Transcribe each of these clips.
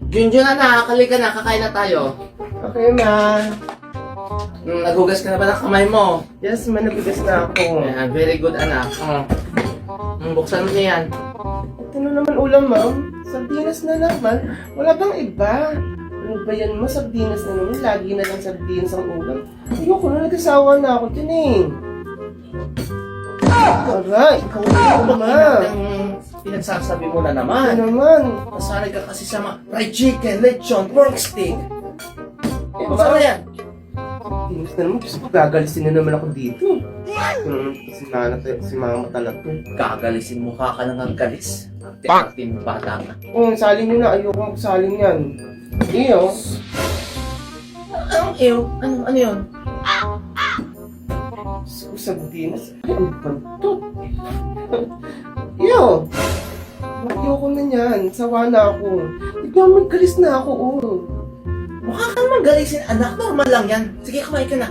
Junjun na, nakakali ka na, kakain na tayo. Okay, ma. Naghugas ka na ba ng kamay mo? Yes, ma, nabigas na ako. Ayan, very good anak. Buksan mo niya yan. Ito na naman ulam, ma'am. Sardinas na naman. Wala bang iba? Ano ba yan mo? Sardinas na naman. Lagi na lang sardinas ang ulam. Ayoko na, nag-asawa na ako dyan eh. Aray, ikaw na, ma. Ang pinagsasabi mo na Ano naman. naman? Nasanay ka kasi sa mga fried chicken, lechon, pork steak. Buksan mo yan. Sardinas na naman. Gusto ko gagalisin na naman ako dito. Ito naman si mama talaga. Gagalisin mo ka ng galis. Ting bata ka. Saling nyo na. Ayoko magsaling yan. Iyo. Anong ew? Ano yun? Sardinas. Ay, ang bantot. Iyo. Ayoko na yan. Sawa na ako. Tignan mo, galis na ako, oh. Mukha ka naman galisin, anak. Normal lang yan. Sige, kumain ka na.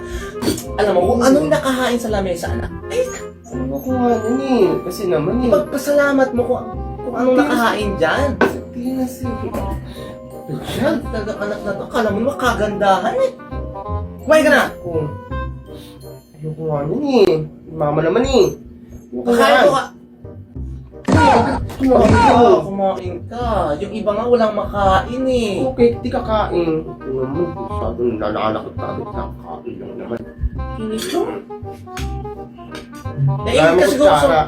Alam mo, kung anong nakahain sa lamesa, anak, ay, Ano ko nga nun eh. Kasi naman eh. pagpasalamat mo kung anong nakahain dyan. Sardinas eh. Yan, talaga anak na to. Kala mo naman kagandahan eh. Kumain ka na. Oh. Ayoko nga nun eh. Mama naman eh. Kakain mo ka. Kumain ko. Kumain ka. Yung iba nga walang makain eh. Okay, di kakain. Ito naman, masyadong nananakit tayo sa kakain lang naman. Ito? Wala mo kutsara.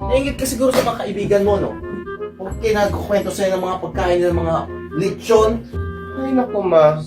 Naingit ka siguro sa mga kaibigan mo, no? Okay, nagkukwento sa'yo ng mga pagkain ng mga lechon. Ay, naku, ma.